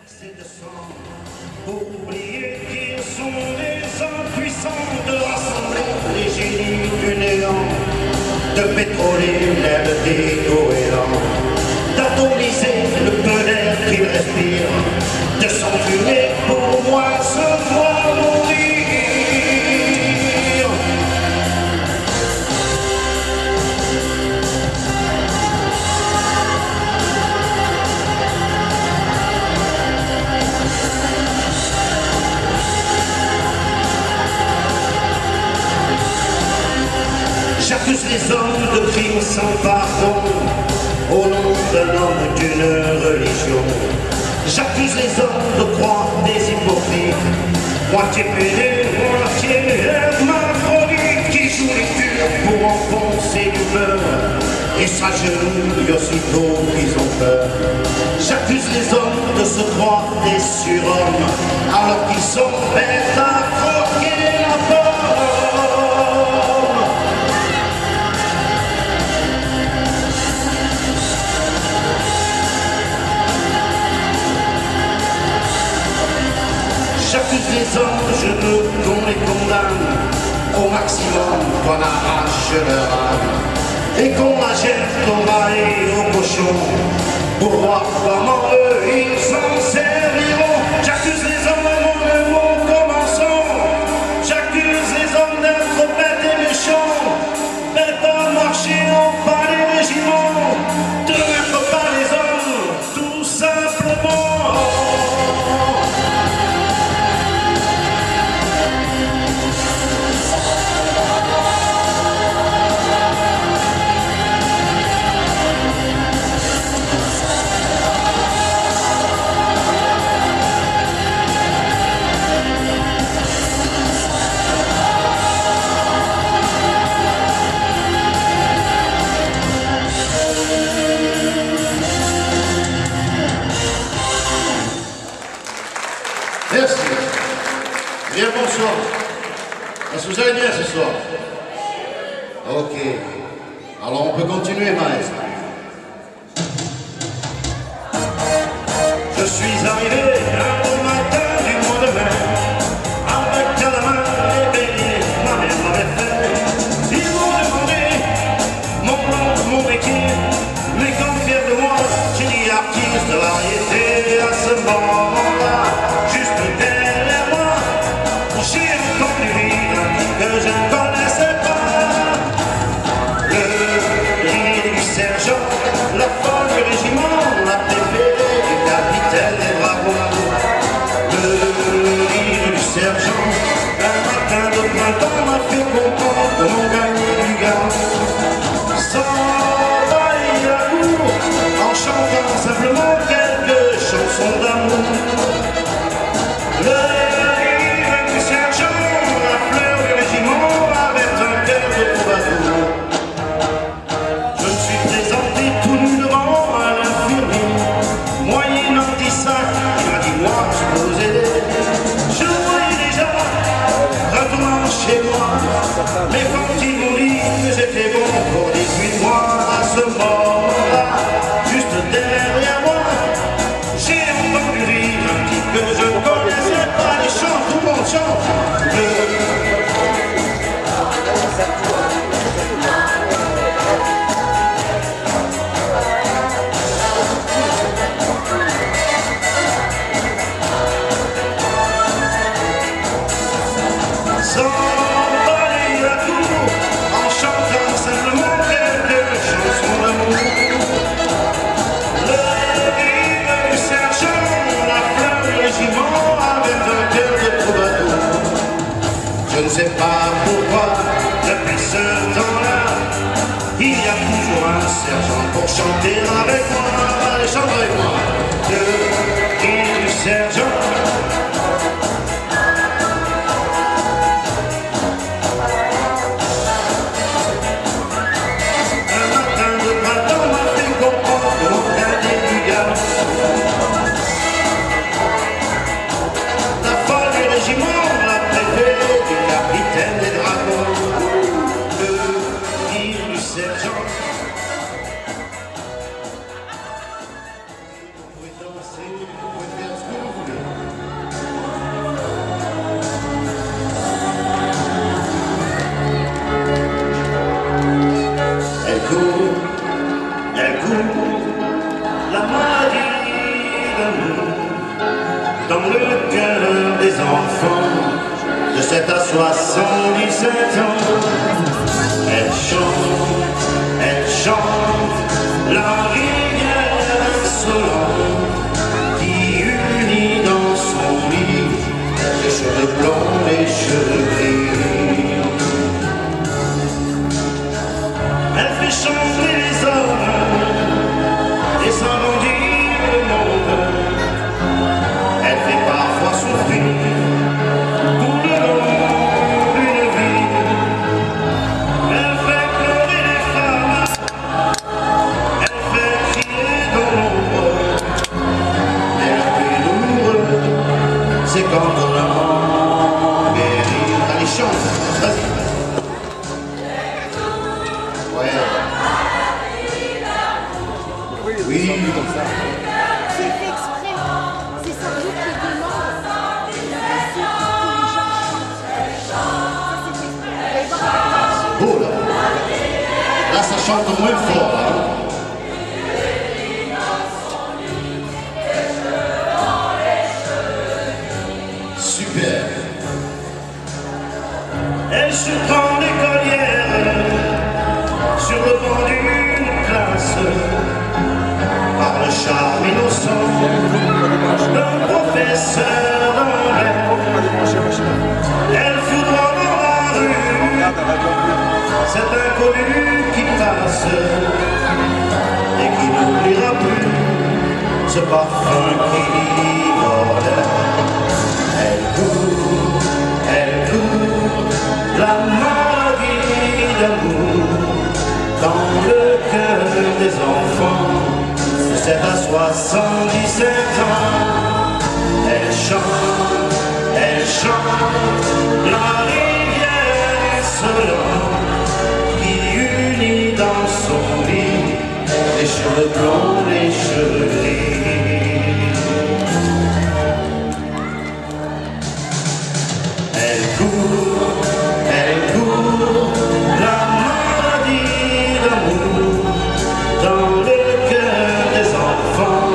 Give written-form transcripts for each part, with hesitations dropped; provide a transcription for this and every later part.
C'est de sang pour oublier qu'ils sont des hommes puissants, de rassembler les génies du néant, de pétroler l'air des goélands, d'atomiser le peu d'air qu'ils respirent, de s'enfumer pour moi ce droit mourir. J'accuse les hommes de crimes sans pardon, au nom d'un homme, d'une religion. J'accuse les hommes de croire des hypocrites, moitié pédés, moitié hermaphrodites, qui jouent les turcs pour enfoncer du beurre et s'agenouillent aussitôt qu'ils ont peur. J'accuse les hommes de se croire des surhommes, alors qu'ils sont bêtes à croquer la pomme. J'accuse les hommes, je veux qu'on les condamne au maximum, qu'on arrache leur âme et qu'on la jette au rat et au cochon pour voir comment eux ils s'en serviront. J'accuse les hommes, mon mot commençons. J'accuse les hommes d'être bêtes et méchants, bêtes à marcher non pas les régiments, de n'être pas les hommes, tout simplement. Merci. Bien, bonsoir. Est-ce que vous allez bien ce soir? Ok. Alors on peut continuer, maestro. Je suis arrivé un beau matin du mois de mai, avec à la main les béliers, ma mère m'avait fait. Ils m'ont demandé mon nom, mon métier, mais comme fier de moi, j'ai dit artiste de variété. À ce moment-là, juste derrière moi, j'ai entendu rire que je ne connaissais pas. Le rire du sergent, la folle du régiment, la préférée du capitaine des dragons. Le rire du sergent, un matin de printemps m'a fait comprendre comment gagner du gain. Sans bailler à court, en chantant simplement quelques chansons d'amour. Le rire du sergent, la fleur du régiment, avait un cœur de troubadour. Je me suis présenté tout nu devant un infirmier, moyennant 10 sacs, il m'a dit moi je peux vous aider. Je voyais déjà, retournant chez moi, mais quand ils m'ont dit que j'étais bon pour 18 mois, à ce moment-là, juste derrière moi, j'ai entendu rire un type que je ne connaissais pas. Les chants, tout le monde chante. Sans balayer la cour, en chantant simplement quelques chansons d'amour. Le rire du sergent, la fleur du régiment, avait un cœur de troubadour. Je ne sais pas pourquoi, depuis ce temps-là, il y a toujours un sergent pour chanter avec moi. Allez, chantez avec moi. Le rire du sergent. La folle du régiment, la préférée du capitaine des dragons. Le rire du sergent. Vous pouvez danser, vous pouvez faire ce que elle court, la maladie d'amour dans le cœur des enfants de 7 à 77 ans. Elle chante la rivière insolente qui unit dans son lit les cheveux blancs, les cheveux gris. Elle fait chanter les hommes et s'agrandir le monde. Elle fait parfois souffrir tout le long d'une vie. Elle fait pleurer les femmes, elle fait crier dans l'ombre. Mais le plus douloureux, c'est quand on a guéri. Allez, chante, vas-y. Oui, comme ça. C'est fait exprès. C'est sans doute qui demande pour que les gens chantent. Oh là. Là, ça chante moins fort. Hein. Super. Elle se prend l'écolière sur le banc d'une classe par le charme innocent d'un professeur dans l'air. Elle foudroie dans la rue cet inconnu qui passe et qui n'oubliera plus ce parfum qui vole. Elle court, la maladie d'amour dans le cœur des enfants de 7 à 77 ans. Elle chante la rivière insolente qui unit dans son lit les cheveux blancs, les cheveux gris. Elle court, la maladie d'amour dans le cœur des enfants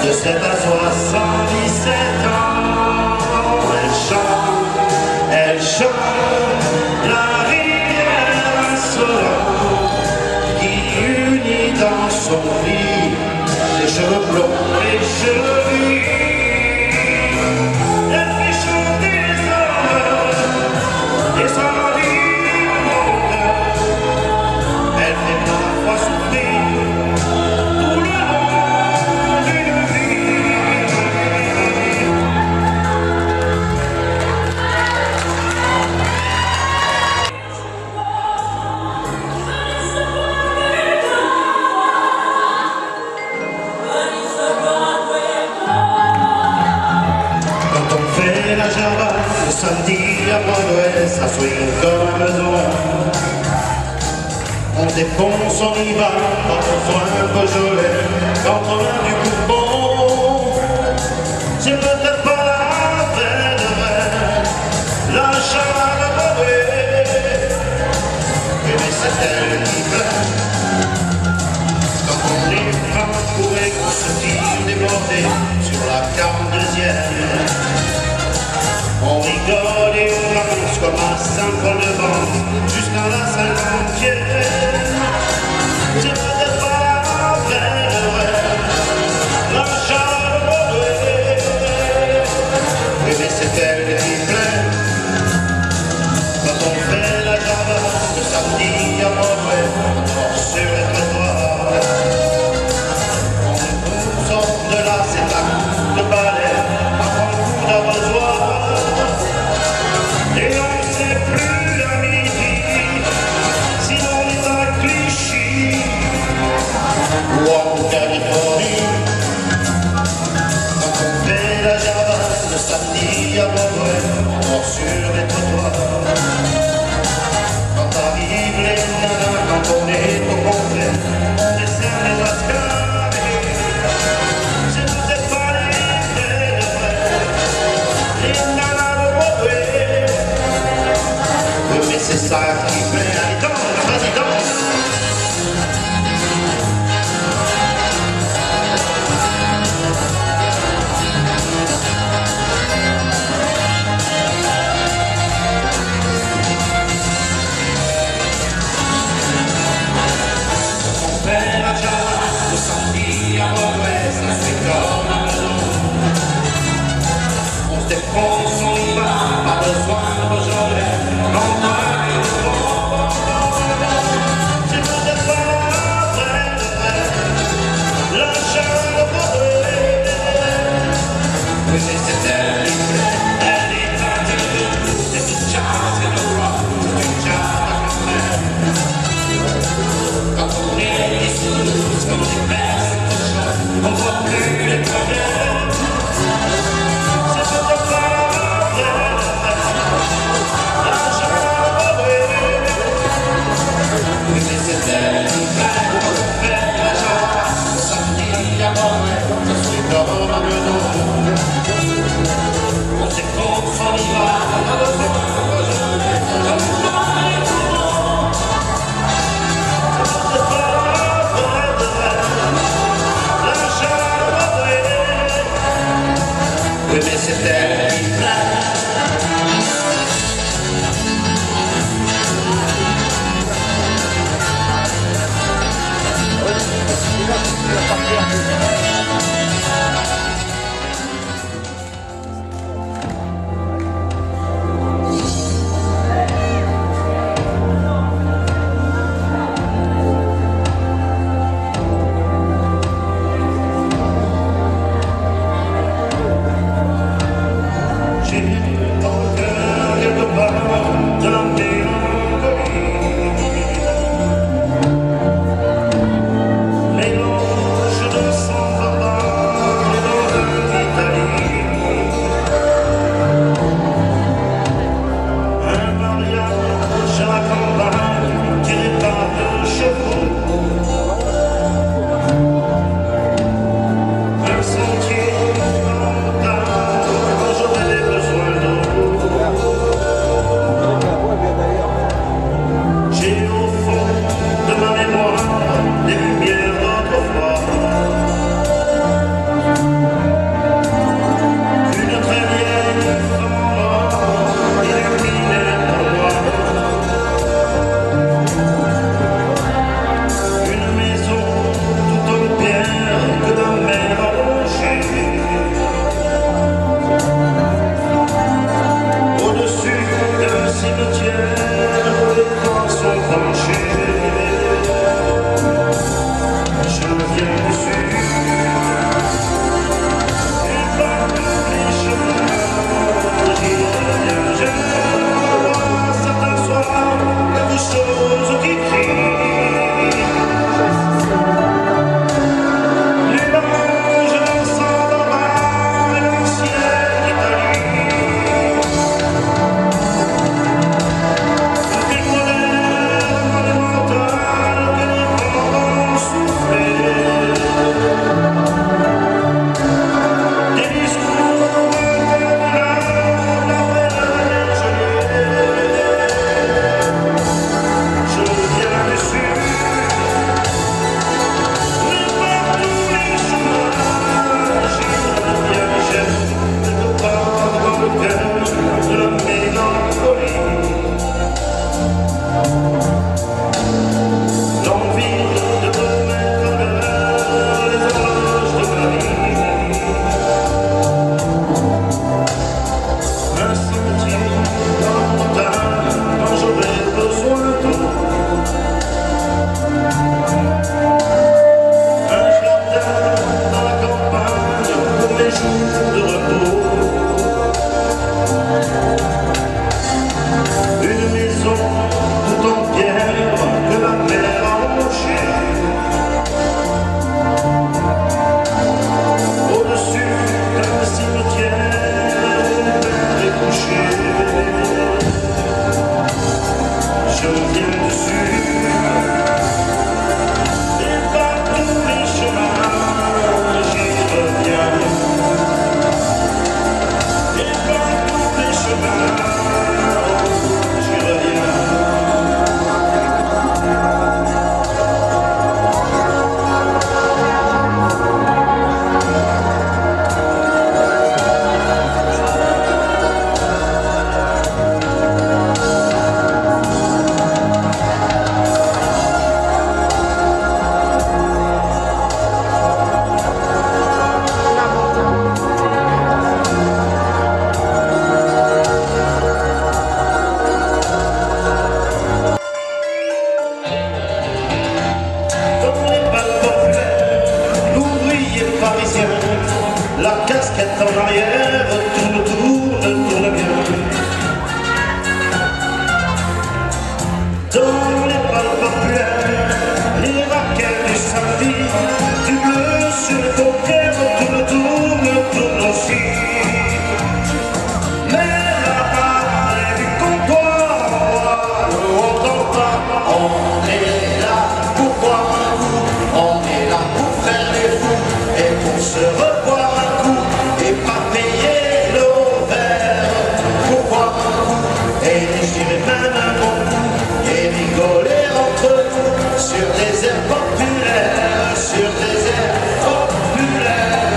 de 7 à 77 ans. Elle chante la rivière insolente qui unit dans son lit les cheveux blonds, les cheveux gris. Elle fait chanter les hommes et s'agrandir le monde. Elle fait parfois souffrir tout le long d'une vie. Quand on fait la java le samedi à Broadway, ça swing comme un besoin. On défonce, on y va, quand on soit un Beaujolais, quand on a du bourbon. C'est peut-être pas la vraie de vrai, la java de Broadway. Mais c'est elle qui plaît. Quand on est franc couré, qu'on se tire débordé sur la 42e. On rigole et on avance comme à Saint-Paul-de-Vence jusqu'à la 50e. C'est peut-être pas la vraie de vrai, la chaleur de Broadway. Oui, mais c'est elle qui plaît. Quand on fait la java le samedi à Broadway, on dort sur les trottoirs. On nous sort de là, c'est la coupe de balai, à prendre le coup d'arrosoir. Et on ne sait plus à midi si l'on est à Clichy ou en Californie. Quand on fait la java le samedi à Broadway, on dort sur les trottoirs. Quand arrivent les nanas, quand on est au complet, on dessert les mascarades. C'est peut-être pas les vrais de vrai, les nanas de Broadway. Oui, mais c'est ça qui plaît. Allez, danse, vas-y, danse. bella ciao, lo Santiago questa si torna on se prend son va, pas besoin de besoin, non mai de si vous êtes pas prêt, lasciamo correre, questa è terribile, è di tanti e tu già se lo vuoi, tu già la caffè, quand on est ici, comme des personnes, on voit plus les problèmes. casquette en arrière, tourne, tourne, tourne bien. Dans les balles populaires, les raquettes du samedi, du bleu sur les paupières, tourne, tourne, tourne aussi. Mais là-bas, près du comptoir, on n'entend pas. On est là pour boire un coup, on est là pour faire les fous et pour se revoir un coup et pas payer nos verres pour boire un coup et déchirer même un bon coup et rigoler entre nous sur des airs populaires, sur des airs populaires.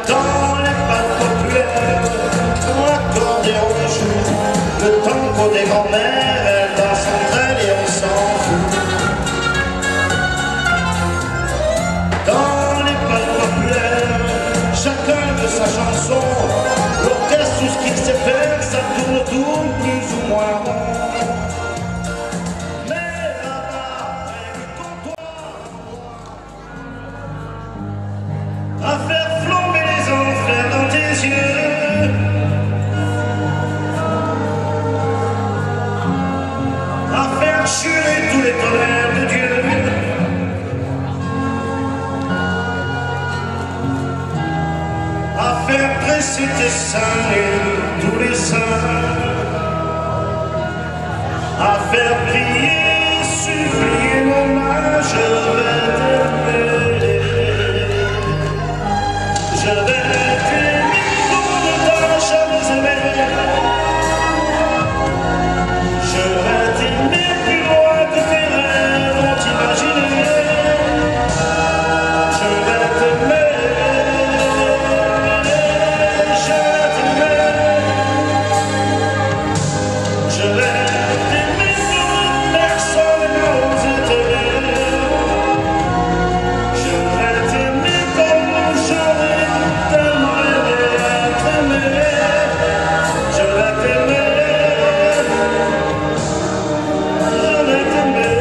Dans les balles populaires, L'accordéon joue le tango des grands-mères, elles dansent entre elles et on s'en fout. dans les balles populaires, Chacun de sa chanson, l'orchestre, tout ce qu'il sait faire, ça tourne, tourne plus ou moins rond. Mais là-bas, près du comptoir, à faire flamber les enfers dans tes yeux, à faire jurer tous les tonnerres de Dieu, à faire presser tes seins et tous les seins, à faire prier, supplier mon main, je vais t'aimer. Je vais t'aimer comme ne t'as jamais aimé. Je vais t'aimer plus loin que tes rêves ont imaginé. Je vais t'aimer. Je vais t'aimer. Je vais t'aimer comme personne n'a osé t'aimer. Je vais t'aimer comme j'aurais tellement aimé être aimé. Je vais t'aimer. Je vais t'aimer.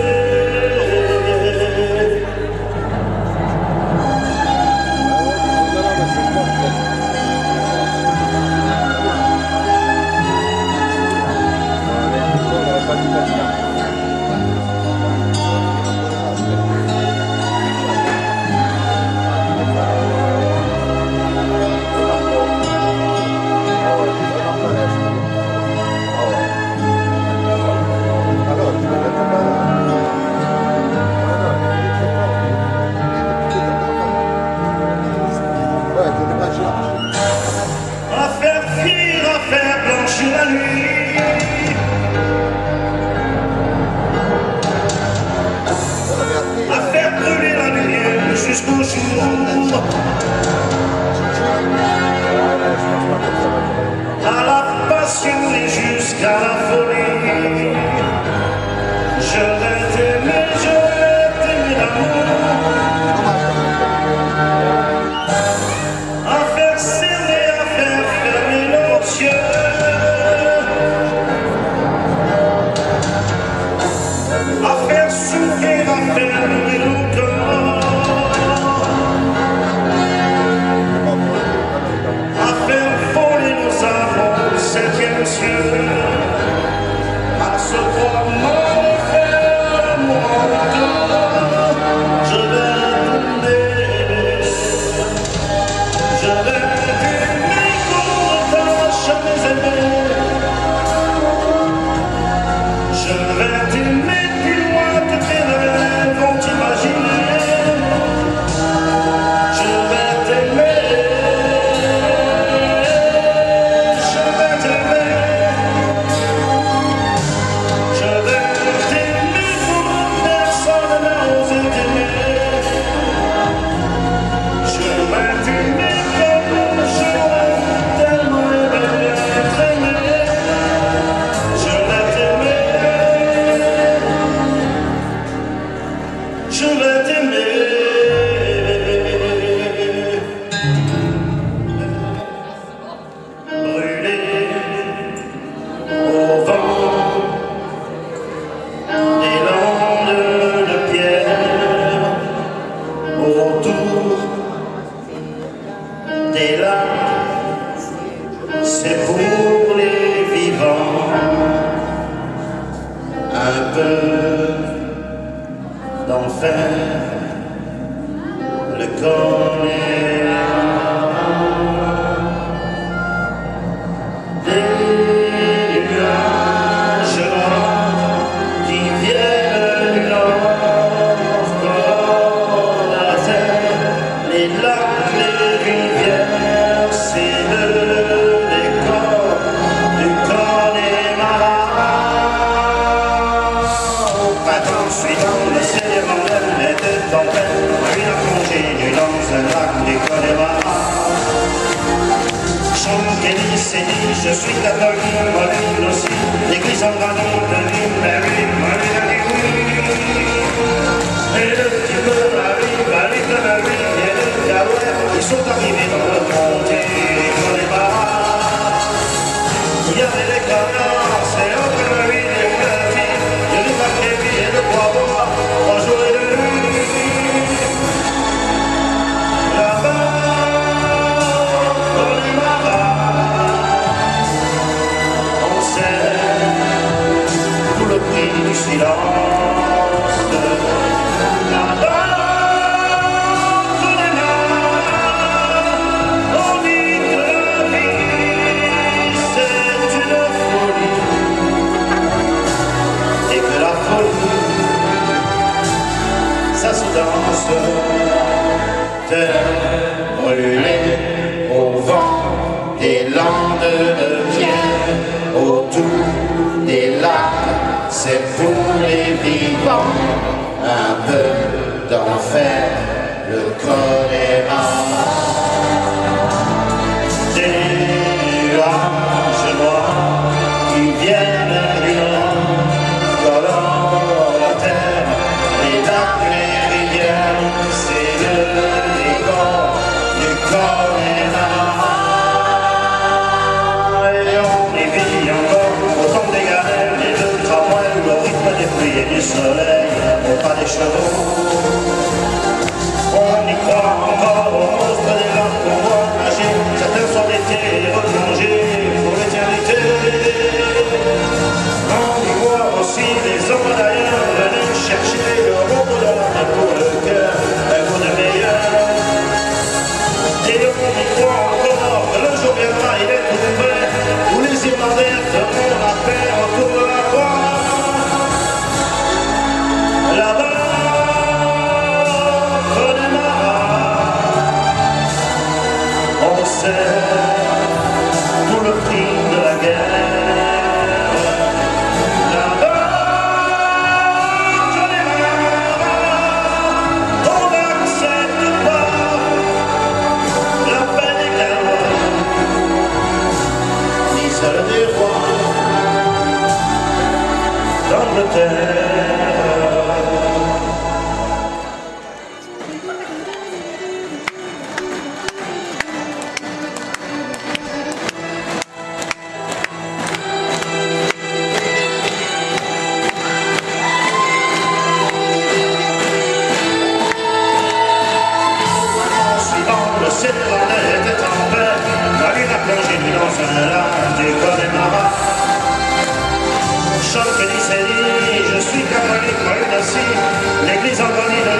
À faire fuir, à faire blanchir la nuit, à faire brûler la lumière jusqu'au jour, à la passion et jusqu'à la folie. Je vais t'aimer l'amour, à faire serrer, à faire fermer nos yeux, à faire souffrir, à faire brûler nos corps, à faire voler nos âmes au septième cieux, à se croire mort et faire l'amour encore. Je vais t'aimer. Je vais t'aimer comme t'as jamais aimé. Je vais t'aimer plus loin que tes rêves ont imaginé. Je vais t'aimer. Je vais t'aimer. Je vais t'aimer comme personne n'a osé t'aimer. Je vais t'aimer comme j'aurais tellement aimé être aimé. Je vais t'aimer. Je vais t'aimer. Brûler au vent des landes de pierre autour des lacs. le Connemara. Des nuages noirs qui viennent du nord colorent la terre, les lacs, les rivières, c'est le décor du Connemara. Au printemps suivant, le ciel est rondel et de tempête, une plongée nue dans un lac du Connemara. Je suis catholique, moi l'une aussi, l'église en granit, de l'une, la rue, moi l'une, et le petit peu arrive, arrive de la rue, et le Galois, ils sont arrivés dans le comté, Connemara. Il y avait les canards, c'est entre la rue et la fille, il y a des paquets et le poivre, en jour et de nuit. Là-bas, tout le prix du silence là-bas, on dit que la vie c'est une folie et que la folie ça se danse, terre brûlée au vent des landes de pierre, autour des lacs, c'est pour les vivants, un peu d'enfer, le Connemara. Des nuages noirs qui viennent du nord, colorent la terre, les lacs, les rivières, c'est le décor du Connemara. Des pluies et du soleil, au pas des chevaux. On y croit encore aux monstres des lacs qu'on voit nager. Certains sont d'été replongés pour l'éternité. On y voit aussi des hommes d'ailleurs venus chercher le repos de l'âme pour le cœur, un goût de meilleur. Et on y croit encore que le jour viendra, il est tout près, où les Irlandais feront la paix autour de la croix. Tout le prix de la guerre, là-bas, Connemara, on n'accepte pas la peine des Galois, ni celle des rois d'Angleterre. Cette bordelle était en paix, la lune a plongé nu dans un lac du Connemara. Chante dit, c'est dit, je suis catholique, moi une aussi, l'église en granit de